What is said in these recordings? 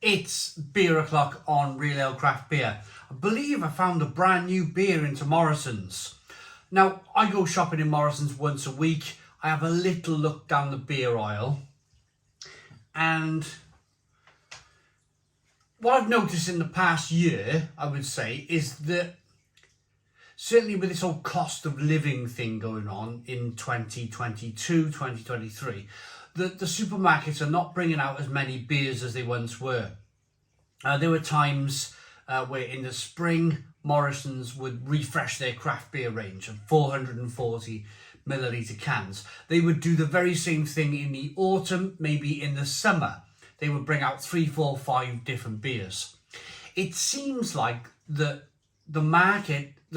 It's beer o'clock on Real Ale Craft Beer. I believe I found a brand new beer into Morrison's. Now, I go shopping in Morrison's once a week. I have a little look down the beer aisle. And what I've noticed in the past year, I would say, is that certainly with this whole cost of living thing going on in 2022, 2023, the supermarkets are not bringing out as many beers as they once were. There were times where in the spring, Morrison's would refresh their craft beer range of 440 milliliter cans. They would do the very same thing in the autumn, maybe in the summer. They would bring out 3, 4, 5 different beers. It seems like the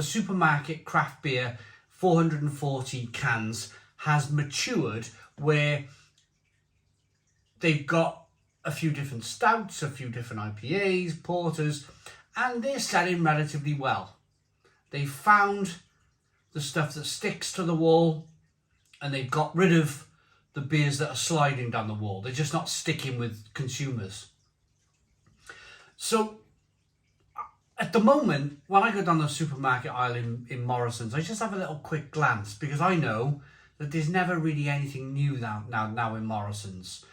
supermarket craft beer 440 cans has matured, where they've got a few different stouts, a few different IPAs, porters, and they're selling relatively well. They found the stuff that sticks to the wall, and they've got rid of the beers that are sliding down the wall. They're just not sticking with consumers. So at the moment, when I go down the supermarket aisle in Morrison's, I just have a little quick glance, because I know that there's never really anything new now in Morrison's.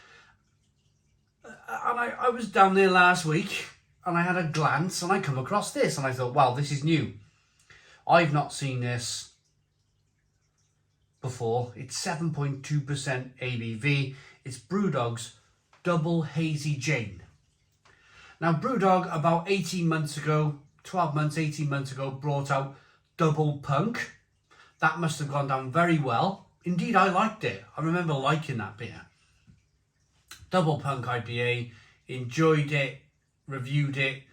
And I was down there last week and I had a glance and I come across this and I thought, wow, this is new. I've not seen this before. It's 7.2% ABV. It's Brewdog's Double Hazy Jane. Now, Brewdog about 18 months ago, brought out Double Punk. That must have gone down very well. Indeed, I liked it. I remember liking that beer. Double Punk IPA, enjoyed it, reviewed it.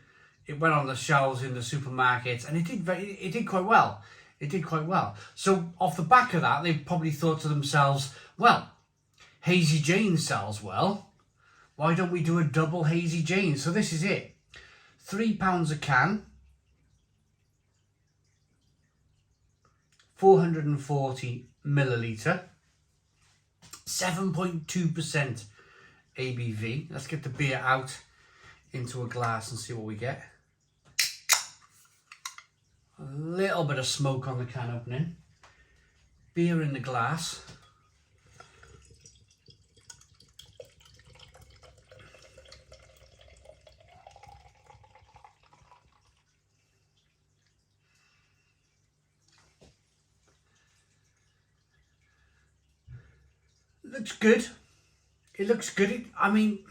It went on the shelves in the supermarkets, and it did quite well. It did quite well. So off the back of that, they probably thought to themselves, well, Hazy Jane sells well. Why don't we do a double Hazy Jane? So this is it. £3 a can. 440 milliliter. 7.2% ABV. Let's get the beer out into a glass and see what we get. A little bit of smoke on the can opening. Beer in the glass. Looks good. It looks good. I mean,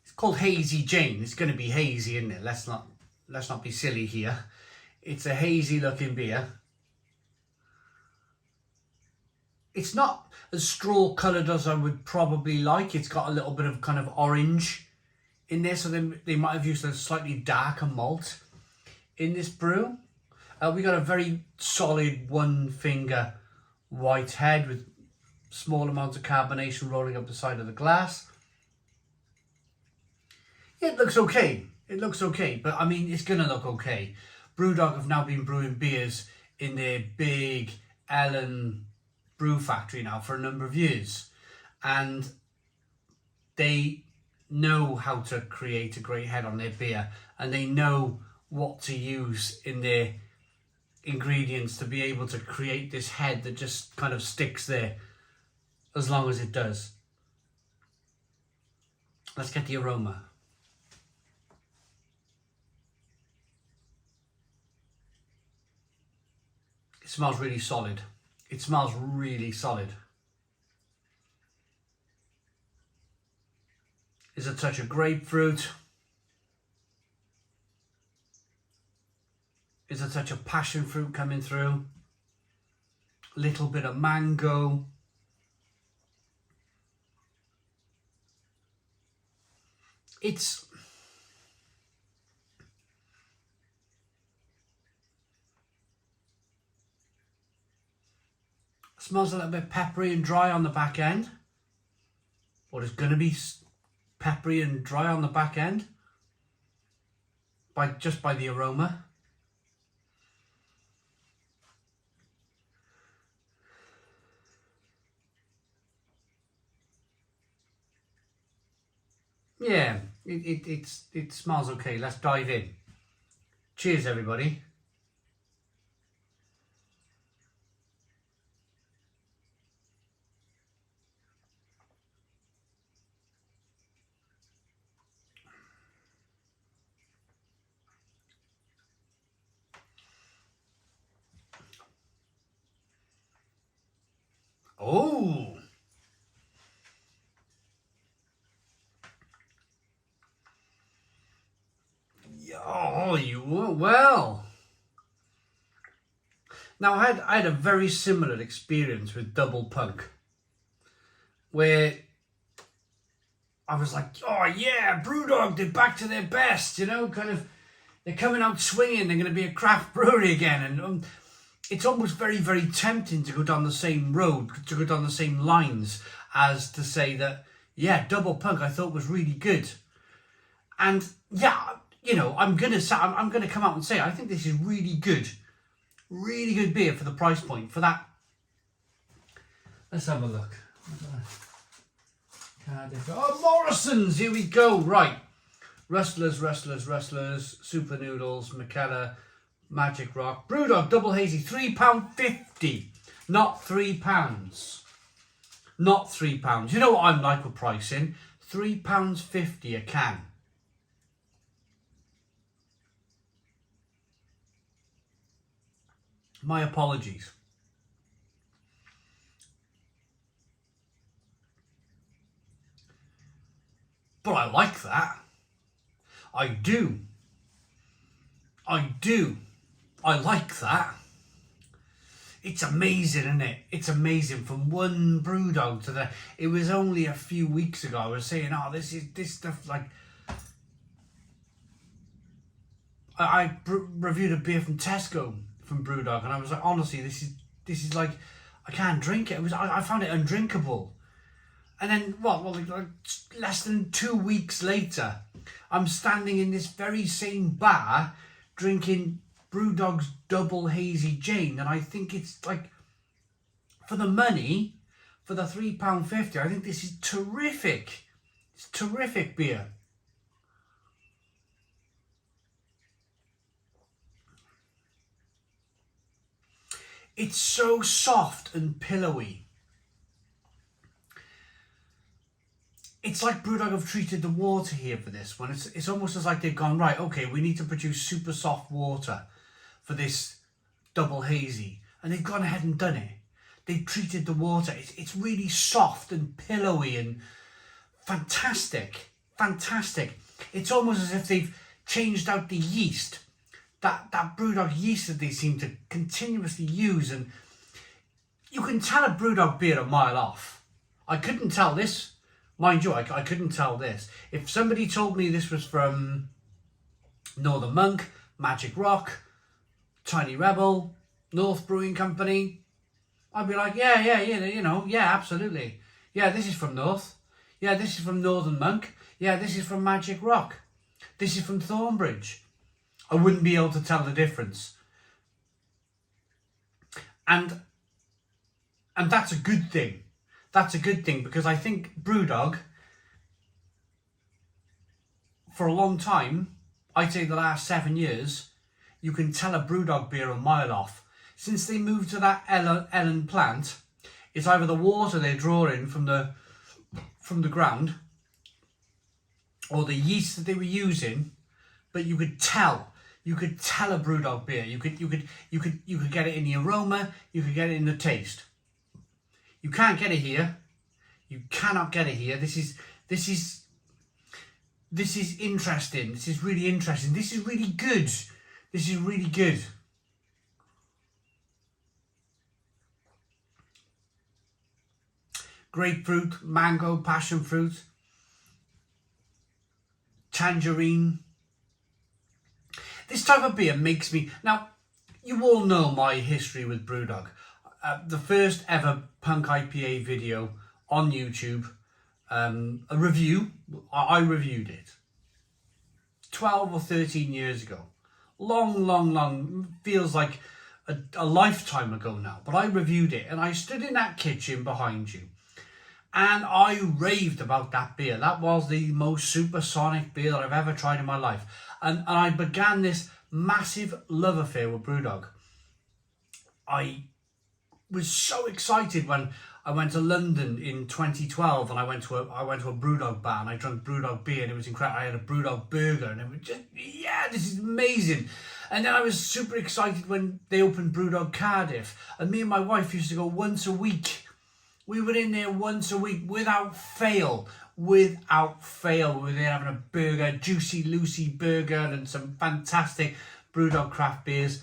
it's called Hazy Jane. It's going to be hazy, isn't it? Let's not be silly here. It's a hazy looking beer. It's not as straw coloured as I would probably like. It's got a little bit of kind of orange in there, so they might have used a slightly darker malt in this brew. We got a very solid one finger white head with small amounts of carbonation rolling up the side of the glass. It looks okay. It looks okay, but I mean, it's going to look okay. Brewdog have now been brewing beers in their big Ellen brew factory now for a number of years, and they know how to create a great head on their beer, and they know what to use in their ingredients to be able to create this head that just kind of sticks there as long as it does. Let's get the aroma. It smells really solid. It smells really solid. There's a touch of grapefruit. There's a touch of passion fruit coming through. A little bit of mango. It smells a little bit peppery and dry on the back end. Or it's going to be peppery and dry on the back end just by the aroma. Yeah, it smells okay. Let's dive in. Cheers, everybody. Oh, oh, you were well. Now I had a very similar experience with Double Punk, where I was like, oh yeah, Brewdog, they're back to their best, you know, kind of, they're coming out swinging, they're going to be a craft brewery again, and it's almost very, very tempting to go down the same road, to go down the same lines, as to say that, yeah, Double Punk I thought was really good. And yeah, you know, I'm gonna come out and say I think this is really good beer for the price point, for that. Let's have a look. Oh, Morrison's, here we go. Right, Rustlers, Super Noodles, McKellar, Magic Rock, Brewdog Double Hazy, £3.50, not £3. Not £3. You know what I'm like with pricing? £3.50 a can. My apologies. But I like that. I do. I like that. It's amazing, isn't it? It's amazing. From one Brewdog to the... It was only a few weeks ago I was saying, oh, this stuff, like... I reviewed a beer from Tesco from Brewdog, and I was like, honestly, this is like, I can't drink it. I found it undrinkable. And then like less than 2 weeks later, I'm standing in this very same bar drinking Brewdog's Double Hazy Jane, and I think it's like, for the money, for the £3.50, I think this is terrific. It's terrific beer. It's so soft and pillowy. It's like Brewdog have treated the water here for this one. It's almost as like they've gone, right, okay, we need to produce super soft water for this Double Hazy. And they've gone ahead and done it. They've treated the water. It's really soft and pillowy and fantastic. Fantastic. It's almost as if they've changed out the yeast. That Brewdog yeast that they seem to continuously use. And you can tell a Brewdog beer a mile off. I couldn't tell this. Mind you, I couldn't tell this. If somebody told me this was from Northern Monk, Magic Rock, Tiny Rebel, North Brewing Company, I'd be like, yeah, you know, yeah, absolutely. Yeah, this is from North. Yeah, this is from Northern Monk. Yeah, this is from Magic Rock. This is from Thornbridge. I wouldn't be able to tell the difference. And that's a good thing. That's a good thing, because I think Brewdog, for a long time, I'd say the last 7 years, you can tell a Brewdog beer a mile off. Since they moved to that Ellen plant, it's either the water they draw in from the ground, or the yeast that they were using, but you could tell a Brewdog beer. You could get it in the aroma, you could get it in the taste. You can't get it here. You cannot get it here. This is interesting. This is really interesting. This is really good. This is really good. Grapefruit, mango, passion fruit, tangerine. This type of beer makes me... Now, you all know my history with Brewdog. The first ever Punk IPA video on YouTube, a review, I reviewed it 12 or 13 years ago. Long, feels like a lifetime ago now, but I reviewed it, and I stood in that kitchen behind you, And I raved about that beer. That was the most supersonic beer that I've ever tried in my life. And I began this massive love affair with Brewdog. I was so excited when I went to London in 2012 and I went to a Brewdog bar and I drank Brewdog beer and it was incredible. I had a Brewdog burger and it was just, yeah, this is amazing. And then I was super excited when they opened Brewdog Cardiff, and me and my wife used to go once a week. We were in there once a week without fail. Without fail, we were there having a burger, Juicy Lucy burger and some fantastic Brewdog craft beers.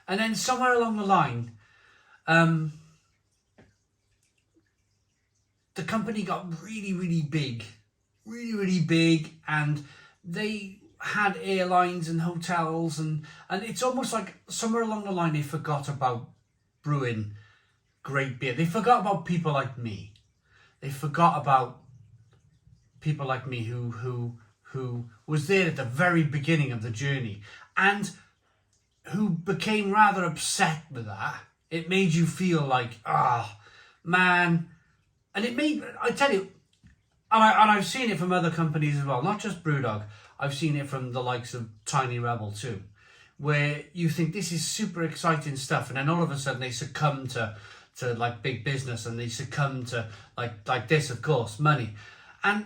And then somewhere along the line, the company got really, really big, and they had airlines and hotels, and it's almost like somewhere along the line they forgot about brewing great beer. They forgot about people like me. They forgot about people like me who was there at the very beginning of the journey and who became rather upset with that. It made you feel like, man. And it made, I tell you, and I've seen it from other companies as well, not just Brewdog. I've seen it from the likes of Tiny Rebel too, where you think this is super exciting stuff, and then all of a sudden they succumb to like big business, and they succumb to like this, of course, money. And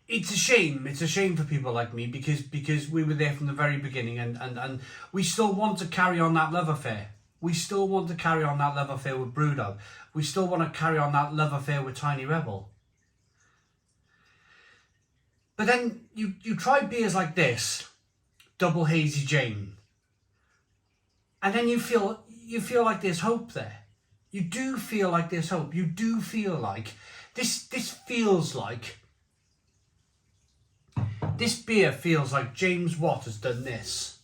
it's a shame. It's a shame for people like me because we were there from the very beginning, and we still want to carry on that love affair. We still want to carry on that love affair with Brewdog. We still want to carry on that love affair with Tiny Rebel. But then you try beers like this, Double Hazy Jane, and then you feel like there's hope there. You do feel like there's hope. You do feel like this feels like, this beer feels like James Watt has done this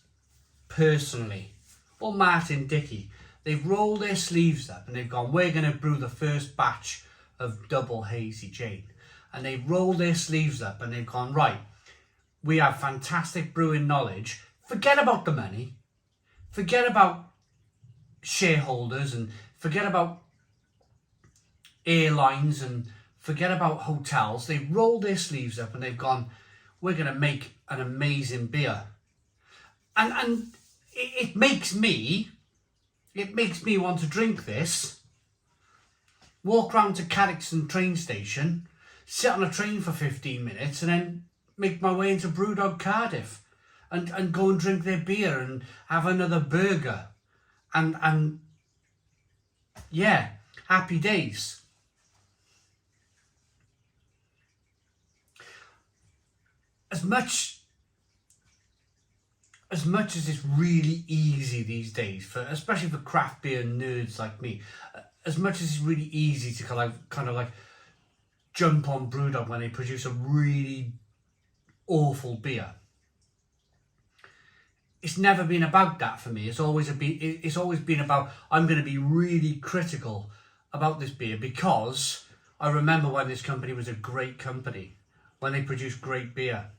personally, or Martin Dickey. They've rolled their sleeves up and they've gone, we're going to brew the first batch of Double Hazy Jane. And they've rolled their sleeves up and they've gone, right, we have fantastic brewing knowledge. Forget about the money. Forget about shareholders and forget about airlines and forget about hotels. They've rolled their sleeves up and they've gone, we're going to make an amazing beer. And it makes me want to drink this, walk round to Carrickson train station, sit on a train for 15 minutes and then make my way into Brewdog Cardiff and go and drink their beer and have another burger. And yeah, happy days. As much as it's really easy these days, especially for craft beer nerds like me, as much as it's really easy to kind of like jump on Brewdog when they produce a really awful beer, it's never been about that for me. It's always been about, I'm going to be really critical about this beer because I remember when this company was a great company, when they produced great beer.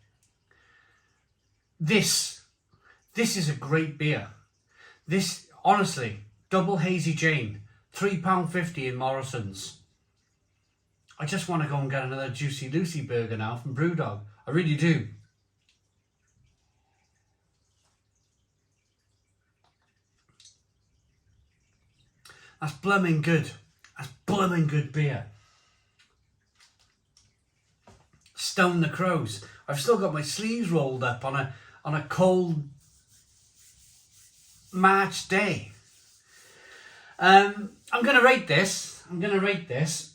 This is a great beer. This, honestly, Double Hazy Jane, £3.50 in Morrison's. I just want to go and get another Juicy Lucy burger now from Brewdog. I really do. That's blooming good. That's blooming good beer. Stone the Crows. I've still got my sleeves rolled up on a cold March day. I'm going to rate this.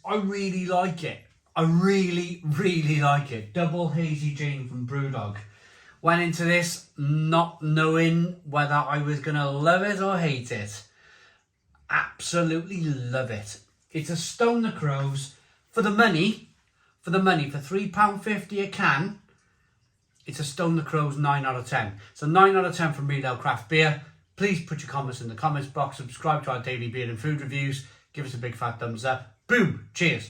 I really like it. I really, really like it. Double Hazy Jane from Brewdog. Went into this not knowing whether I was going to love it or hate it. Absolutely love it. It's a Stone the Crows. For the money, for £3.50 a can, it's a Stone the Crows 9 out of 10. It's a 9 out of 10 from Real Ale Craft Beer. Please put your comments in the comments box. Subscribe to our daily beer and food reviews. Give us a big fat thumbs up. Boom. Cheers.